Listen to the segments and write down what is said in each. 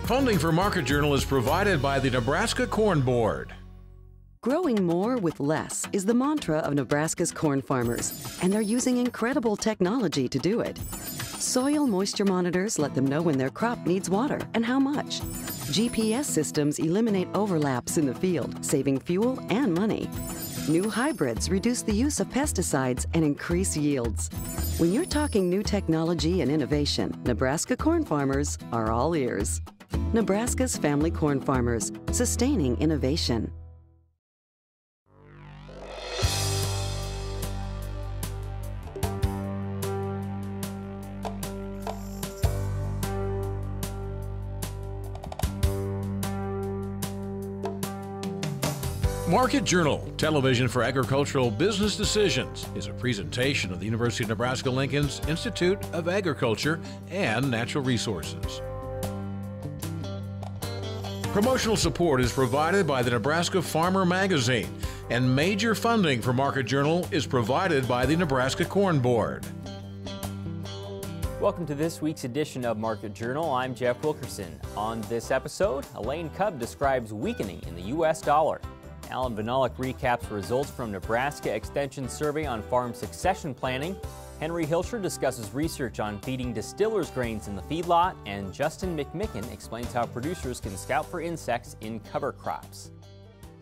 Funding for Market Journal is provided by the Nebraska Corn Board. Growing more with less is the mantra of Nebraska's corn farmers, and they're using incredible technology to do it. Soil moisture monitors let them know when their crop needs water and how much. GPS systems eliminate overlaps in the field, saving fuel and money. New hybrids reduce the use of pesticides and increase yields. When you're talking new technology and innovation, Nebraska corn farmers are all ears. Nebraska's family corn farmers, sustaining innovation. Market Journal, television for agricultural business decisions, is a presentation of the University of Nebraska-Lincoln's Institute of Agriculture and Natural Resources. Promotional support is provided by the Nebraska Farmer Magazine, and major funding for Market Journal is provided by the Nebraska Corn Board. Welcome to this week's edition of Market Journal. I'm Jeff Wilkerson. On this episode, Elaine Kub describes weakening in the U.S. dollar. Allan Vyhnalek recaps results from Nebraska Extension survey on farm succession planning. Henry Hilscher discusses research on feeding Distillers grains in the feedlot. And Justin McMechan explains how producers can scout for insects in cover crops.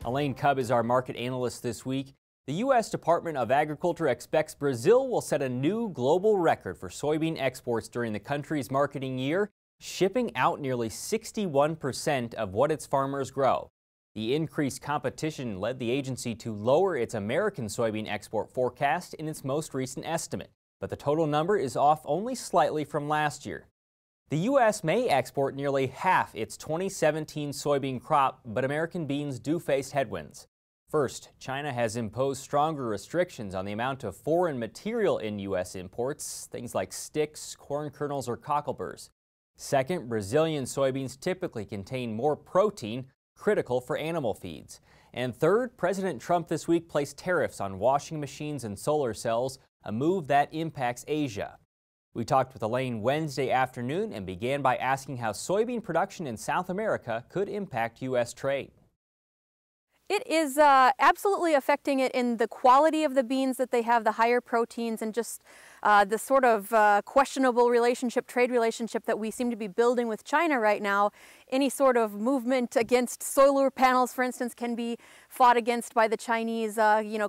Elaine Kub is our market analyst this week. The U.S. Department of Agriculture expects Brazil will set a new global record for soybean exports during the country's marketing year, shipping out nearly 61% of what its farmers grow. The increased competition led the agency to lower its American soybean export forecast in its most recent estimate, but the total number is off only slightly from last year. The U.S. may export nearly half its 2017 soybean crop, but American beans do face headwinds. First, China has imposed stronger restrictions on the amount of foreign material in U.S. imports, things like sticks, corn kernels, or cockleburs. Second, Brazilian soybeans typically contain more protein, critical for animal feeds. And third, President Trump this week placed tariffs on washing machines and solar cells, a move that impacts Asia. We talked with Elaine Wednesday afternoon and began by asking how soybean production in South America could impact U.S. trade. It is absolutely affecting it in the quality of the beans that they have, the higher proteins, and just the sort of questionable relationship, trade relationship that we seem to be building with China right now. Any sort of movement against solar panels, for instance, can be fought against by the Chinese,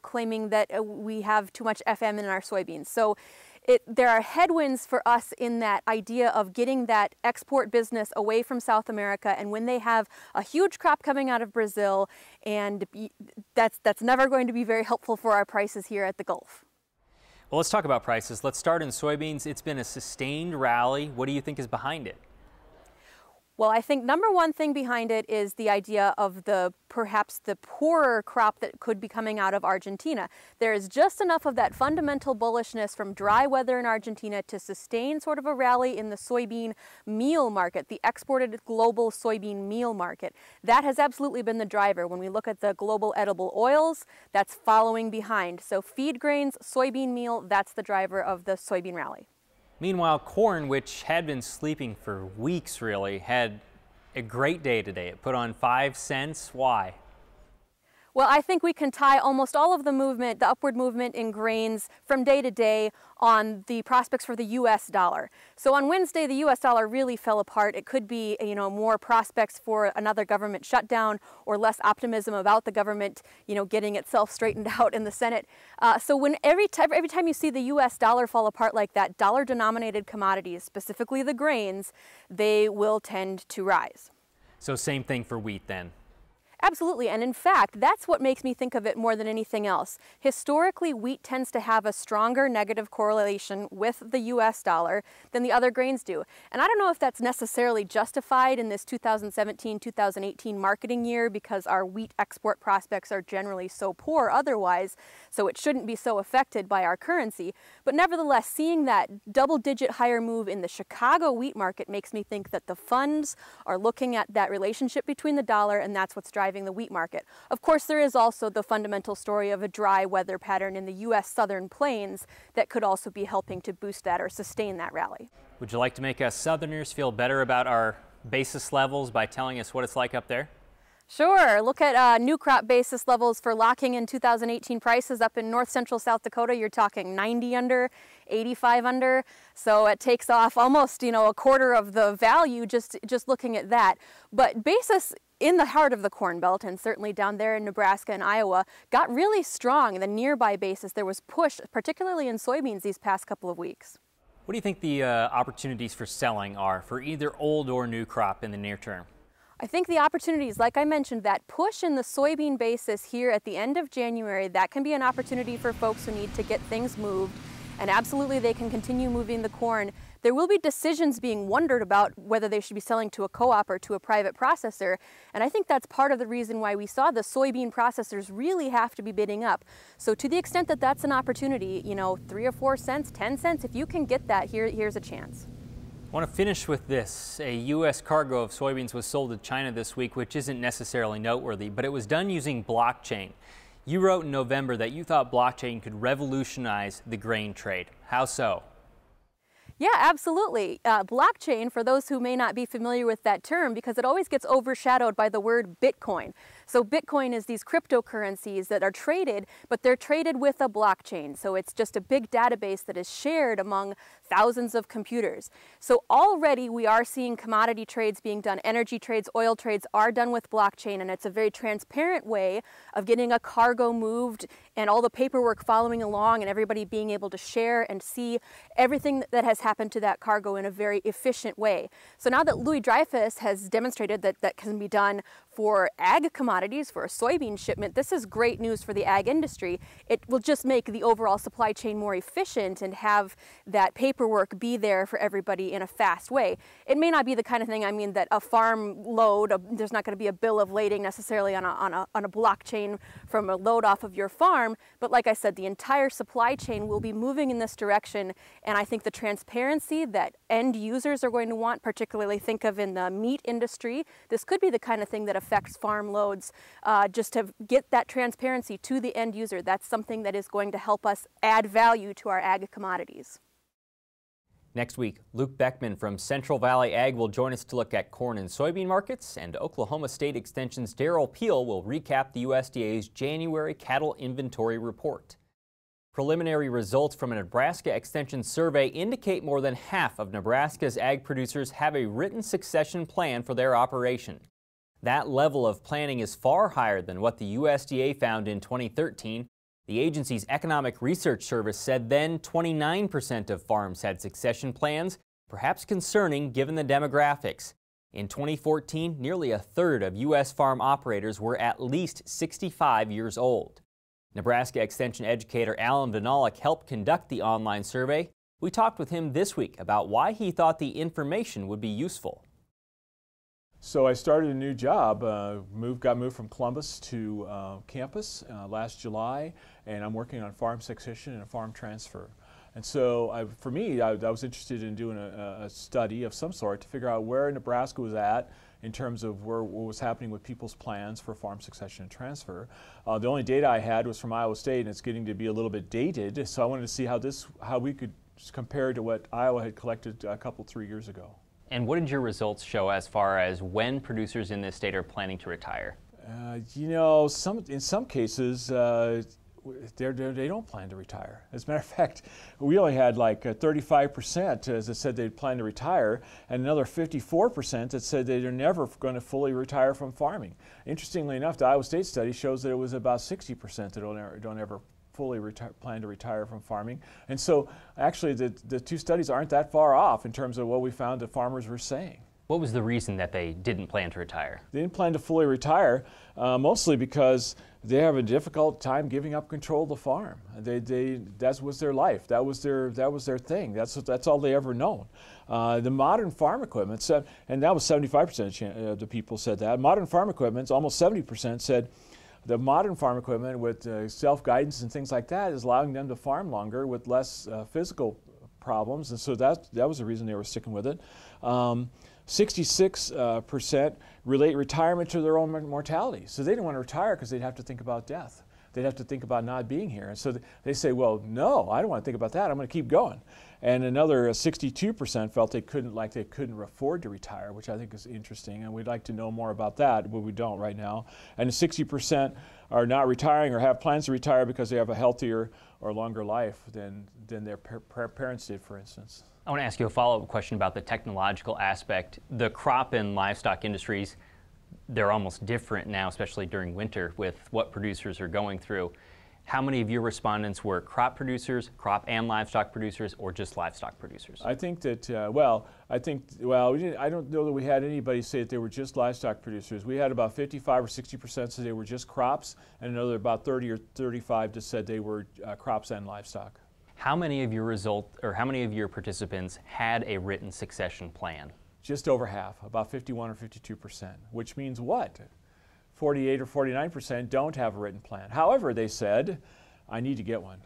claiming that we have too much FM in our soybeans. So there are headwinds for us in that idea of getting that export business away from South America, and when they have a huge crop coming out of Brazil, and that's never going to be very helpful for our prices here at the Gulf. Well, let's talk about prices. Let's start in soybeans. It's been a sustained rally. What do you think is behind it? Well, I think number one thing behind it is the idea of perhaps the poorer crop that could be coming out of Argentina. There is just enough of that fundamental bullishness from dry weather in Argentina to sustain sort of a rally in the soybean meal market, the exported global soybean meal market. That has absolutely been the driver. When we look at the global edible oils, that's following behind. So feed grains, soybean meal, that's the driver of the soybean rally. Meanwhile, corn, which had been sleeping for weeks really, had a great day today. It put on 5 cents. Why? Well, I think we can tie almost all of the movement, the upward movement in grains from day to day on the prospects for the U.S. dollar. So on Wednesday, the U.S. dollar really fell apart. It could be, more prospects for another government shutdown or less optimism about the government, getting itself straightened out in the Senate. So every time you see the U.S. dollar fall apart like that, dollar-denominated commodities, specifically the grains, they will tend to rise. So same thing for wheat then? Absolutely, and in fact, that's what makes me think of it more than anything else. Historically, wheat tends to have a stronger negative correlation with the U.S. dollar than the other grains do. And I don't know if that's necessarily justified in this 2017-2018 marketing year because our wheat export prospects are generally so poor otherwise, so it shouldn't be so affected by our currency. But nevertheless, seeing that double-digit higher move in the Chicago wheat market makes me think that the funds are looking at that relationship between the dollar, and that's what's driving the wheat market. Of course, there is also the fundamental story of a dry weather pattern in the U.S. southern plains that could also be helping to boost that or sustain that rally. Would you like to make us Southerners feel better about our basis levels by telling us what it's like up there? Sure. Look at new crop basis levels for locking in 2018 prices up in north central South Dakota. You're talking 90 under, 85 under. So it takes off almost, a quarter of the value just looking at that. But basis in the heart of the Corn Belt, and certainly down there in Nebraska and Iowa, got really strong. The nearby basis, there was push, particularly in soybeans these past couple of weeks. What do you think the opportunities for selling are for either old or new crop in the near term? I think the opportunities, like I mentioned, that push in the soybean basis here at the end of January, that can be an opportunity for folks who need to get things moved. And absolutely they can continue moving the corn. There will be decisions being wondered about whether they should be selling to a co-op or to a private processor. And I think that's part of the reason why we saw the soybean processors really have to be bidding up. So to the extent that that's an opportunity, 3 or 4 cents, 10 cents, if you can get that, here's a chance. I want to finish with this. A U.S. cargo of soybeans was sold to China this week, which isn't necessarily noteworthy, but it was done using blockchain. You wrote in November that you thought blockchain could revolutionize the grain trade. How so? Yeah, absolutely. Blockchain, for those who may not be familiar with that term, because it always gets overshadowed by the word Bitcoin. So Bitcoin is these cryptocurrencies that are traded, but they're traded with a blockchain. So it's just a big database that is shared among thousands of computers. So already we are seeing commodity trades being done. Energy trades, oil trades are done with blockchain, and it's a very transparent way of getting a cargo moved and all the paperwork following along and everybody being able to share and see everything that has happened to that cargo in a very efficient way. So now that Louis Dreyfus has demonstrated that that can be done for ag commodities, for a soybean shipment, this is great news for the ag industry. It will just make the overall supply chain more efficient and have that paperwork be there for everybody in a fast way. It may not be the kind of thing, that a farm load, there's not going to be a bill of lading necessarily on a blockchain from a load off of your farm, but like I said, the entire supply chain will be moving in this direction, and I think the transparency that end users are going to want, particularly think of in the meat industry, this could be the kind of thing that affects farm loads, just to get that transparency to the end user. That's something that is going to help us add value to our ag commodities. Next week, Luke Beckman from Central Valley Ag will join us to look at corn and soybean markets, and Oklahoma State Extension's Darrell Peel will recap the USDA's January cattle inventory report. Preliminary results from a Nebraska Extension survey indicate more than half of Nebraska's ag producers have a written succession plan for their operation. That level of planning is far higher than what the USDA found in 2013. The agency's Economic Research Service said then 29% of farms had succession plans, perhaps concerning given the demographics. In 2014, nearly a third of U.S. farm operators were at least 65 years old. Nebraska Extension educator Allan Vyhnalek helped conduct the online survey. We talked with him this week about why he thought the information would be useful. So I started a new job, got moved from Columbus to campus last July, and I'm working on farm succession and a farm transfer. And so for me, I was interested in doing a study of some sort to figure out where Nebraska was at in terms of what was happening with people's plans for farm succession and transfer. The only data I had was from Iowa State, and it's getting to be a little bit dated, so I wanted to see how we could compare to what Iowa had collected 3 years ago. And what did your results show as far as when producers in this state are planning to retire? In some cases, they don't plan to retire. As a matter of fact, we only had like 35% that said they'd plan to retire, and another 54% that said they're never going to fully retire from farming. Interestingly enough, the Iowa State study shows that it was about 60% that don't ever fully plan to retire from farming. And so actually the two studies aren't that far off in terms of what we found the farmers were saying. What was the reason that they didn't plan to retire? They didn't plan to fully retire, mostly because they have a difficult time giving up control of the farm. That was their life. That was their thing. That's all they ever known. The modern farm equipment said, and that was 75% of the people said that. Modern farm equipment, almost 70% said the modern farm equipment with self-guidance and things like that is allowing them to farm longer with less physical problems, and so that was the reason they were sticking with it. 66% relate retirement to their own mortality. So they didn't want to retire because they'd have to think about death. they'd have to think about not being here. And so they say, well, no, I don't want to think about that. I'm going to keep going. And another 62% felt they couldn't afford to retire, which I think is interesting. And we'd like to know more about that, but we don't right now. And 60% are not retiring or have plans to retire because they have a healthier or longer life than their parents did, for instance. I want to ask you a follow-up question about the technological aspect. The crop and livestock industries, they're almost different now, especially during winter, with what producers are going through. How many of your respondents were crop producers, crop and livestock producers, or just livestock producers? I think that, I don't know that we had anybody say that they were just livestock producers. We had about 55 or 60% say they were just crops, and another about 30 or 35 that said they were crops and livestock. How many of your participants had a written succession plan? Just over half, about 51 or 52%, which means what? 48 or 49% don't have a written plan. However, they said, I need to get one.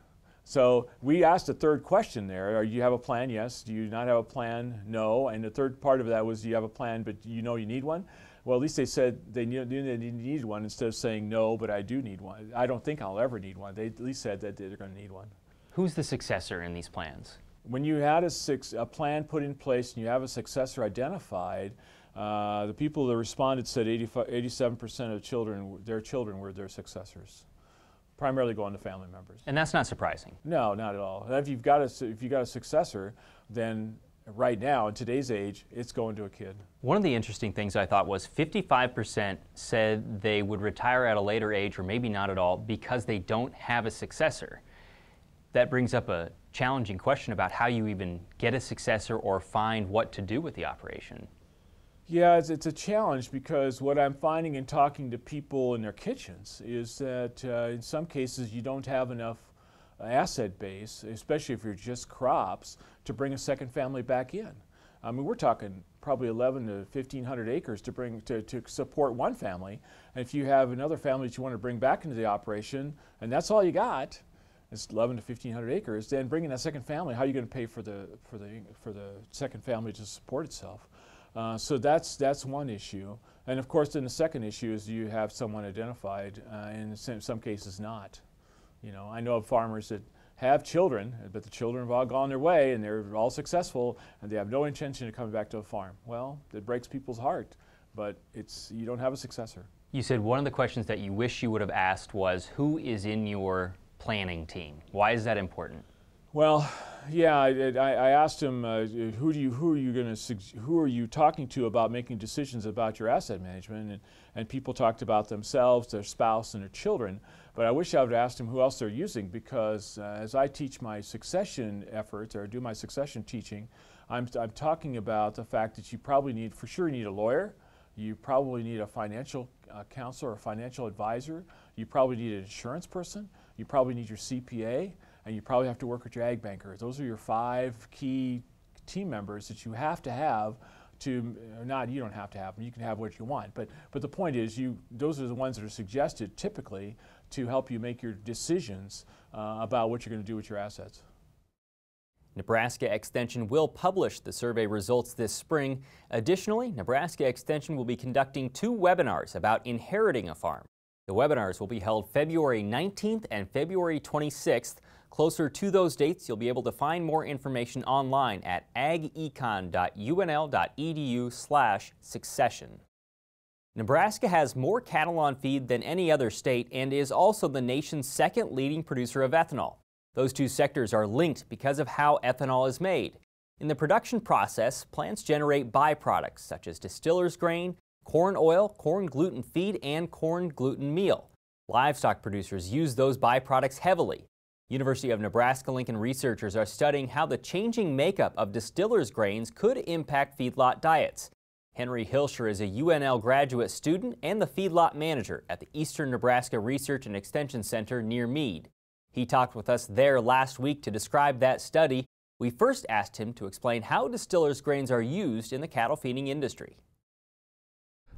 So we asked a third question there. Do you have a plan? Yes. Do you not have a plan? No. And the third part of that was, do you have a plan, but you know you need one? Well, at least they said they knew they needed one instead of saying, no, but I do need one. I don't think I'll ever need one. They at least said that they're going to need one. Who's the successor in these plans? When you had a plan put in place and you have a successor identified, the people that responded said 87% of their children were their successors, primarily going to family members. And that's not surprising. No, not at all. If you've got a successor, then right now in today's age, it's going to a kid. One of the interesting things I thought was 55% said they would retire at a later age, or maybe not at all, because they don't have a successor. That brings up a challenging question about how you even get a successor or find what to do with the operation. Yeah, it's a challenge, because what I'm finding in talking to people in their kitchens is that in some cases you don't have enough asset base, especially if you're just crops, to bring a second family back in. I mean, we're talking probably 11 to 1,500 acres to support one family. And if you have another family that you want to bring back into the operation, and that's all you got, it's 11 to 1,500 acres, then bringing that second family, how are you going to pay for the second family to support itself? So that's one issue. And of course, then the second issue is, you have someone identified, and in some cases not. You know, I know of farmers that have children, but the children have all gone their way and they're all successful, and they have no intention of coming back to a farm. Well, it breaks people's heart, but you don't have a successor. You said one of the questions that you wish you would have asked was, who is in your planning team? Why is that important? Well, yeah, I asked him, who are you talking to about making decisions about your asset management? And people talked about themselves, their spouse, and their children. But I wish I would have asked him who else they're using, because as I teach my succession efforts, or do my succession teaching, I'm talking about the fact that you probably need a lawyer. You probably need a financial counselor or financial advisor. You probably need an insurance person. You probably need your CPA. And you probably have to work with your ag banker. Those are your 5 key team members that you have to have you don't have to have them, you can have what you want. But the point is, those are the ones that are suggested typically to help you make your decisions about what you're going to do with your assets. Nebraska Extension will publish the survey results this spring. Additionally, Nebraska Extension will be conducting 2 webinars about inheriting a farm. The webinars will be held February 19th and February 26th. Closer to those dates, you'll be able to find more information online at agecon.unl.edu/succession. Nebraska has more cattle on feed than any other state and is also the nation's 2nd leading producer of ethanol. Those 2 sectors are linked because of how ethanol is made. In the production process, plants generate byproducts such as distillers grain, corn oil, corn gluten feed, and corn gluten meal. Livestock producers use those byproducts heavily. University of Nebraska-Lincoln researchers are studying how the changing makeup of distillers grains could impact feedlot diets. Henry Hilscher is a UNL graduate student and the feedlot manager at the Eastern Nebraska Research and Extension Center near Meade. He talked with us there last week to describe that study. We first asked him to explain how distillers grains are used in the cattle feeding industry.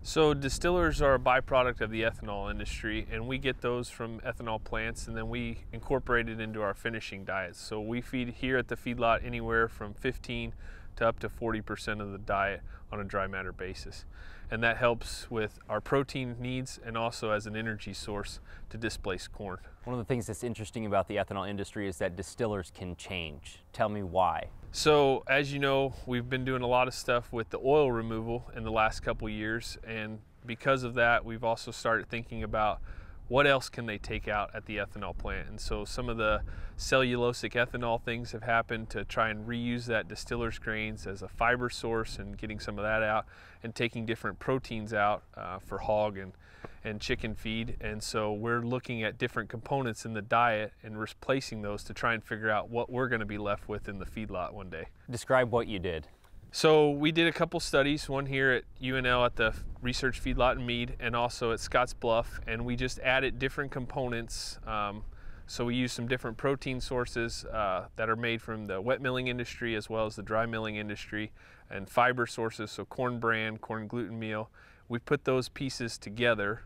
So distillers are a byproduct of the ethanol industry, and we get those from ethanol plants, and then we incorporate it into our finishing diets. So we feed here at the feedlot anywhere from 15 to up to 40% of the diet on a dry matter basis. And that helps with our protein needs and also as an energy source to displace corn. One of the things that's interesting about the ethanol industry is that distillers can change. Tell me why. So as you know, we've been doing a lot of stuff with the oil removal in the last couple years, and because of that, we've also started thinking about what else can they take out at the ethanol plant. And so some of the cellulosic ethanol things have happened to try and reuse that distillers grains as a fiber source and getting some of that out and taking different proteins out for hog and chicken feed. And so we're looking at different components in the diet and replacing those to try and figure out what we're going to be left with in the feedlot one day. Describe what you did. So we did a couple studies, one here at UNL at the Research Feedlot in Meade and also at Scotts Bluff, and we just added different components. So we used some different protein sources that are made from the wet milling industry as well as the dry milling industry, and fiber sources, so corn bran, corn gluten meal. We put those pieces together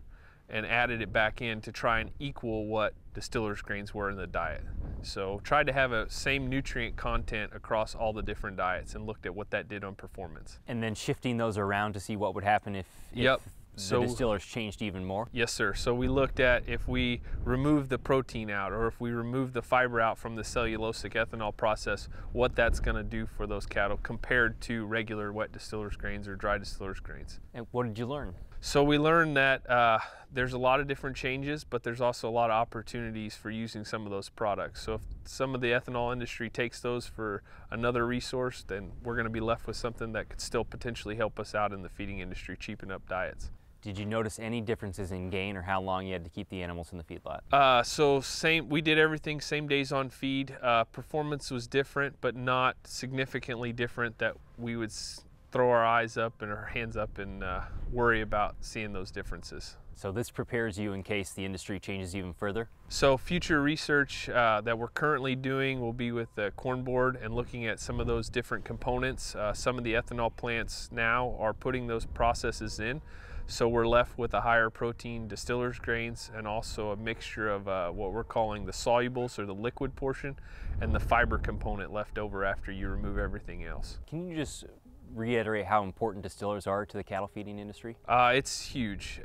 and added it back in to try and equal what distillers grains were in the diet. So tried to have a same nutrient content across all the different diets and looked at what that did on performance. And then shifting those around to see what would happen if the distillers changed even more? Yes, sir. So we looked at if we remove the protein out or if we remove the fiber out from the cellulosic ethanol process, what that's going to do for those cattle compared to regular wet distillers grains or dry distillers grains. And what did you learn? So we learned that there's a lot of different changes, but there's also a lot of opportunities for using some of those products. So if some of the ethanol industry takes those for another resource, then we're going to be left with something that could still potentially help us out in the feeding industry, cheapen up diets. Did you notice any differences in gain or how long you had to keep the animals in the feedlot? So we did everything same days on feed. Performance was different, but not significantly different that we would throw our eyes up and our hands up and worry about seeing those differences. So this prepares you in case the industry changes even further? So future research that we're currently doing will be with the Corn Board and looking at some of those different components. Some of the ethanol plants now are putting those processes in. So we're left with a higher protein distillers grains and also a mixture of what we're calling the solubles or the liquid portion and the fiber component left over after you remove everything else. Can you just reiterate how important distillers are to the cattle feeding industry? It's huge.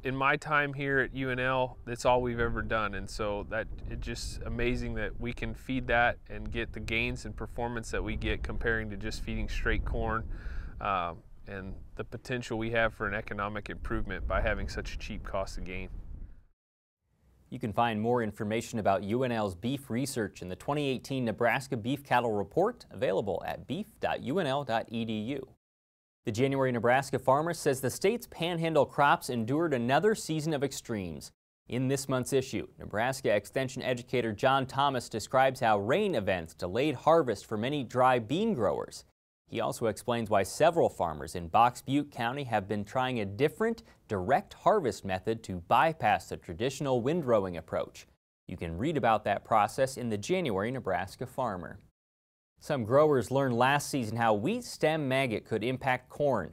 In my time here at UNL, that's all we've ever done, and so it's just amazing that we can feed that and get the gains and performance that we get comparing to just feeding straight corn, and the potential we have for an economic improvement by having such a cheap cost of gain. You can find more information about UNL's beef research in the 2018 Nebraska Beef Cattle Report, available at beef.unl.edu. The January Nebraska Farmer says the state's panhandle crops endured another season of extremes. In this month's issue, Nebraska Extension educator John Thomas describes how rain events delayed harvest for many dry bean growers. He also explains why several farmers in Box Butte County have been trying a different, direct harvest method to bypass the traditional windrowing approach. You can read about that process in the January Nebraska Farmer. Some growers learned last season how wheat stem maggot could impact corn.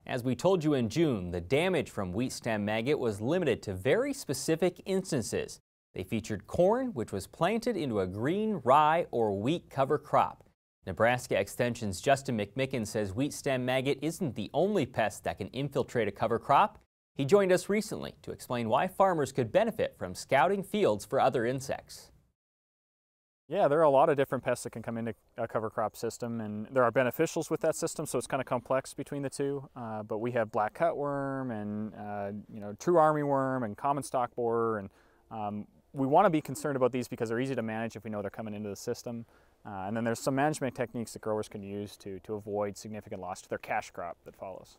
As we told you in June, the damage from wheat stem maggot was limited to very specific instances. They featured corn, which was planted into a green rye or wheat cover crop. Nebraska Extension's Justin McMechan says wheat stem maggot isn't the only pest that can infiltrate a cover crop. He joined us recently to explain why farmers could benefit from scouting fields for other insects. Yeah, there are a lot of different pests that can come into a cover crop system, and there are beneficials with that system, so it's kind of complex between the two. But we have black cutworm and true armyworm and common stalk borer, and we want to be concerned about these because they're easy to manage if we know they're coming into the system. And then there's some management techniques that growers can use to avoid significant loss to their cash crop that follows.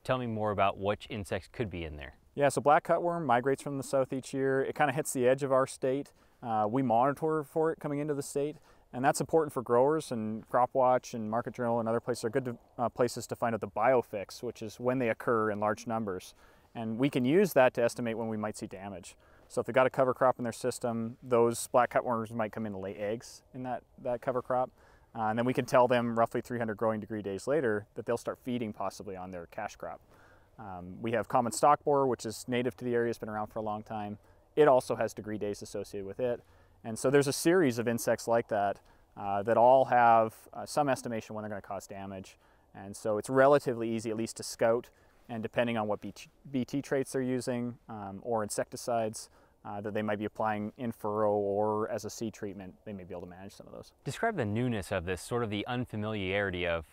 Tell me more about which insects could be in there. Yeah, so black cutworm migrates from the south each year. It kind of hits the edge of our state. We monitor for it coming into the state, and that's important for growers, and Crop Watch and Market Journal and other places are good places to find out the biofix, which is when they occur in large numbers. And we can use that to estimate when we might see damage. So if they've got a cover crop in their system, those black cutworms might come in and lay eggs in that cover crop. And then we can tell them roughly 300 growing degree days later that they'll start feeding possibly on their cash crop. We have common stalk borer, which is native to the area, has been around for a long time. It also has degree days associated with it. And so there's a series of insects like that that all have some estimation when they're going to cause damage. And so it's relatively easy at least to scout, and depending on what BT traits they're using or insecticides that they might be applying in furrow or as a seed treatment, they may be able to manage some of those. Describe the newness of this, sort of the unfamiliarity of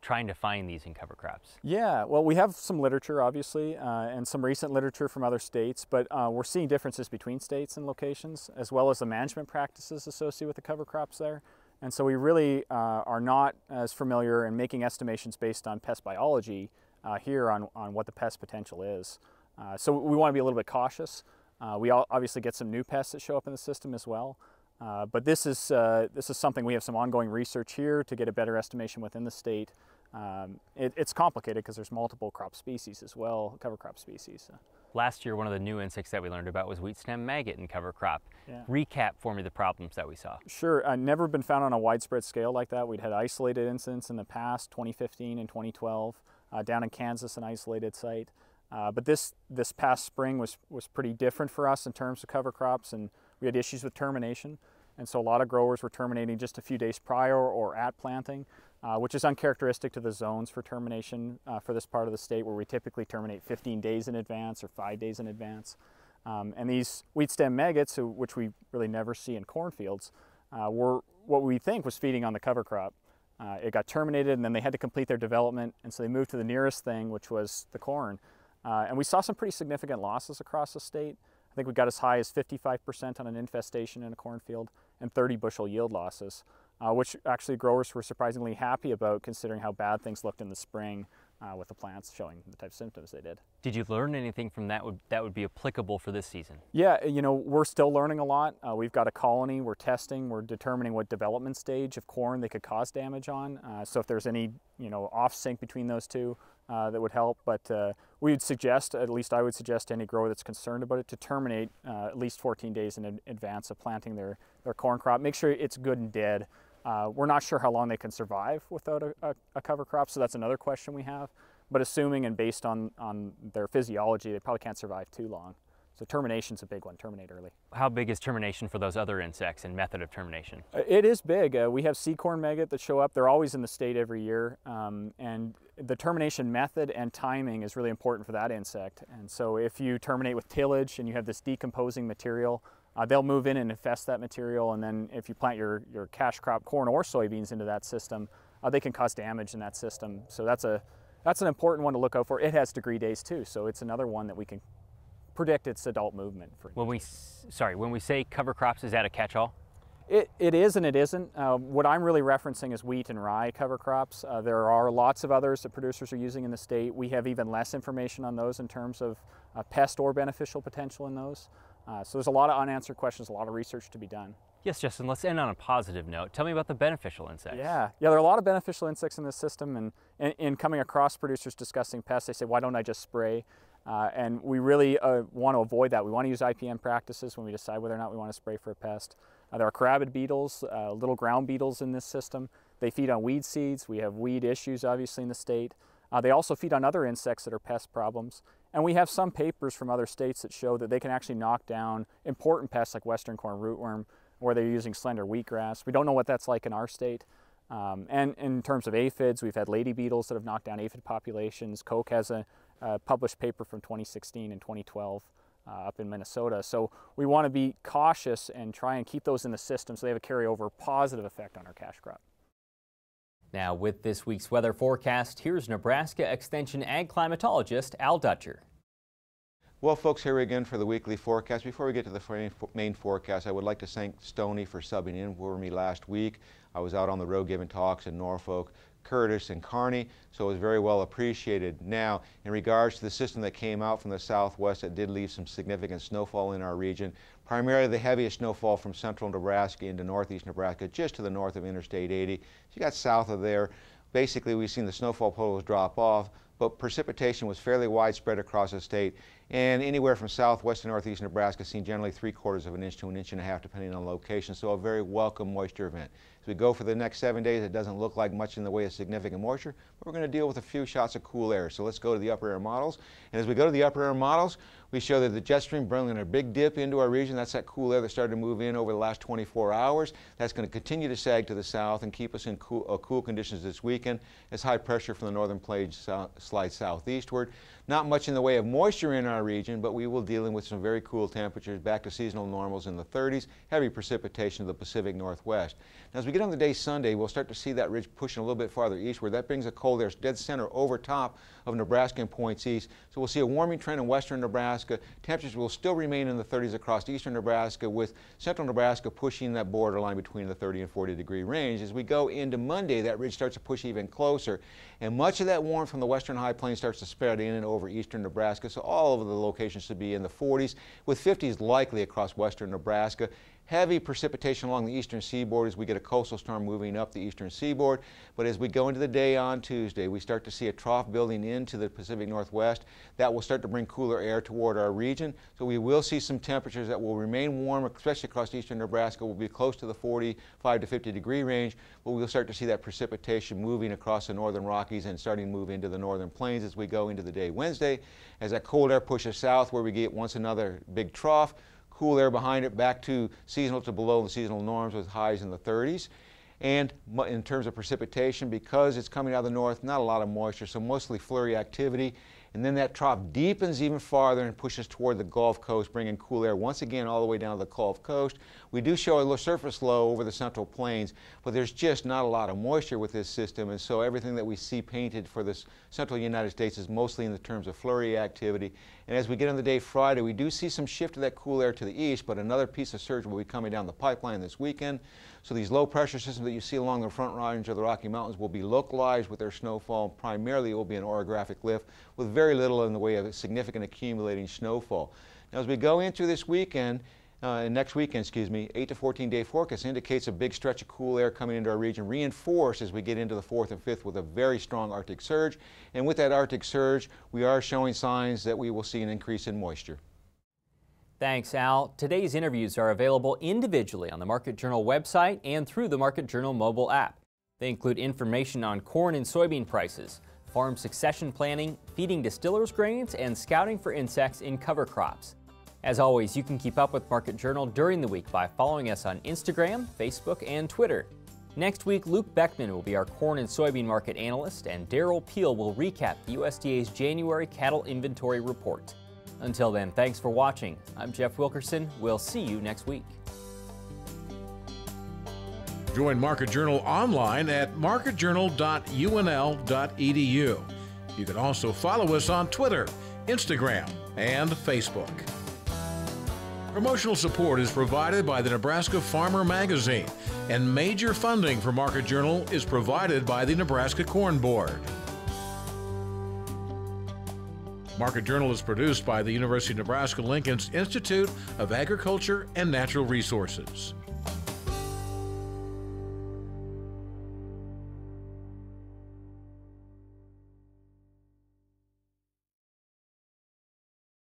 trying to find these in cover crops. Yeah, well, we have some literature, obviously, and some recent literature from other states, but we're seeing differences between states and locations, as well as the management practices associated with the cover crops there. And so we really are not as familiar in making estimations based on pest biology here on what the pest potential is. So we want to be a little bit cautious. We obviously get some new pests that show up in the system as well. But this is something we have some ongoing research here to get a better estimation within the state. It's complicated because there's multiple crop species as well, cover crop species. Last year, one of the new insects that we learned about was wheat stem maggot in cover crop. Yeah. Recap for me the problems that we saw. Sure, never been found on a widespread scale like that. We'd had isolated incidents in the past, 2015 and 2012, down in Kansas, an isolated site. But this past spring was pretty different for us in terms of cover crops, and we had issues with termination. And so a lot of growers were terminating just a few days prior or at planting, which is uncharacteristic to the zones for termination for this part of the state, where we typically terminate 15 days in advance or 5 days in advance. And these wheat stem maggots, which we really never see in cornfields, were what we think was feeding on the cover crop. It got terminated, and then they had to complete their development, and so they moved to the nearest thing, which was the corn. And we saw some pretty significant losses across the state. I think we got as high as 55% on an infestation in a cornfield and 30 bushel yield losses, which actually growers were surprisingly happy about, considering how bad things looked in the spring with the plants showing the type of symptoms they did. Did you learn anything from that that would be applicable for this season? Yeah, you know, we're still learning a lot. We've got a colony, we're testing, we're determining what development stage of corn they could cause damage on. So if there's any, off sync between those two, that would help. But we'd suggest, at least I would suggest to any grower that's concerned about it, to terminate at least 14 days in advance of planting their corn crop. Make sure it's good and dead. We're not sure how long they can survive without a cover crop, so that's another question we have. But assuming and based on their physiology, they probably can't survive too long. So termination's a big one, terminate early. How big is termination for those other insects and method of termination? It is big. We have seed corn maggot that show up. They're always in the state every year. And the termination method and timing is really important for that insect. And so if you terminate with tillage and you have this decomposing material, they'll move in and infest that material. And then if you plant your cash crop corn or soybeans into that system, they can cause damage in that system. So that's an important one to look out for. It has degree days too, so it's another one that we can predict its adult movement. When we say cover crops, is that a catch-all? It is and it isn't. What I'm really referencing is wheat and rye cover crops. There are lots of others that producers are using in the state. We have even less information on those in terms of pest or beneficial potential in those. So there's a lot of unanswered questions, a lot of research to be done. Yes, Justin, let's end on a positive note. Tell me about the beneficial insects. Yeah, there are a lot of beneficial insects in this system, and in coming across producers discussing pests, they say, why don't I just spray? And we really want to avoid that. We want to use IPM practices when we decide whether or not we want to spray for a pest. There are carabid beetles, little ground beetles in this system. They feed on weed seeds. We have weed issues, obviously, in the state. They also feed on other insects that are pest problems. And we have some papers from other states that show that they can actually knock down important pests like western corn rootworm, where they're using slender wheatgrass. We don't know what that's like in our state. And in terms of aphids, we've had lady beetles that have knocked down aphid populations. Koch has a published paper from 2016 and 2012 up in Minnesota. So we want to be cautious and try and keep those in the system so they have a carryover positive effect on our cash crop. Now, with this week's weather forecast, here's Nebraska Extension ag climatologist Al Dutcher. Well, folks, here again for the weekly forecast. Before we get to the main forecast, I would like to thank Stoney for subbing in for me last week. I was out on the road giving talks in Norfolk, Curtis, and Kearney, so it was very well appreciated. Now, in regards to the system that came out from the southwest, it did leave some significant snowfall in our region, primarily the heaviest snowfall from central Nebraska into northeast Nebraska, just to the north of Interstate 80. So you got south of there. Basically, we've seen the snowfall totals drop off, but precipitation was fairly widespread across the state. And anywhere from southwest to northeast Nebraska, seen generally 3/4 of an inch to an inch and a half, depending on location. So a very welcome moisture event. As we go for the next 7 days, it doesn't look like much in the way of significant moisture, but we're going to deal with a few shots of cool air. So let's go to the upper air models. And as we go to the upper air models, we show that the jet stream bringing a big dip into our region. That's that cool air that started to move in over the last 24 hours. That's going to continue to sag to the south and keep us in cool conditions this weekend as high pressure from the northern plains slides southeastward. Not much in the way of moisture in our region, but we will dealing with some very cool temperatures back to seasonal normals in the 30s, heavy precipitation to the Pacific Northwest. Now, as we get on the day Sunday, we'll start to see that ridge pushing a little bit farther eastward. That brings a cold air dead center over top of Nebraska and points east. So we'll see a warming trend in western Nebraska. Temperatures will still remain in the 30s across eastern Nebraska, with central Nebraska pushing that borderline between the 30 and 40 degree range. As we go into Monday, that ridge starts to push even closer, and much of that warmth from the western high plains starts to spread in and over eastern Nebraska. So all of the locations should be in the 40s, with 50s likely across western Nebraska. Heavy precipitation along the eastern seaboard as we get a coastal storm moving up the eastern seaboard. But as we go into the day on Tuesday, we start to see a trough building into the Pacific Northwest. That will start to bring cooler air toward our region. So we will see some temperatures that will remain warm, especially across eastern Nebraska. Will be close to the 45 to 50 degree range, but we'll start to see that precipitation moving across the northern Rockies and starting to move into the northern plains as we go into the day Wednesday. As that cold air pushes south, where we get once another big trough, cool air behind it back to seasonal to below the seasonal norms with highs in the 30s. And in terms of precipitation, because it's coming out of the north, not a lot of moisture, so mostly flurry activity. And then that trough deepens even farther and pushes toward the Gulf Coast, bringing cool air once again all the way down to the Gulf Coast. We do show a little surface low over the central plains, but there's just not a lot of moisture with this system, and so everything that we see painted for this central United States is mostly in the terms of flurry activity. And as we get on the day Friday, we do see some shift of that cool air to the east, but another piece of surge will be coming down the pipeline this weekend. So these low pressure systems that you see along the front range of the Rocky Mountains will be localized with their snowfall. Primarily it will be an orographic lift with very little in the way of significant accumulating snowfall. Now as we go into this weekend, next weekend, 8 to 14 day forecast indicates a big stretch of cool air coming into our region, reinforced as we get into the 4th and 5th with a very strong Arctic surge. And with that Arctic surge, we are showing signs that we will see an increase in moisture. Thanks, Al. Today's interviews are available individually on the Market Journal website and through the Market Journal mobile app. They include information on corn and soybean prices, farm succession planning, feeding distillers grains, and scouting for insects in cover crops. As always, you can keep up with Market Journal during the week by following us on Instagram, Facebook, and Twitter. Next week, Luke Beckman will be our corn and soybean market analyst, and Daryl Peel will recap the USDA's January cattle inventory report. Until then, thanks for watching. I'm Jeff Wilkerson. We'll see you next week. Join Market Journal online at marketjournal.unl.edu. You can also follow us on Twitter, Instagram, and Facebook. Promotional support is provided by the Nebraska Farmer Magazine, and major funding for Market Journal is provided by the Nebraska Corn Board. Market Journal is produced by the University of Nebraska-Lincoln's Institute of Agriculture and Natural Resources.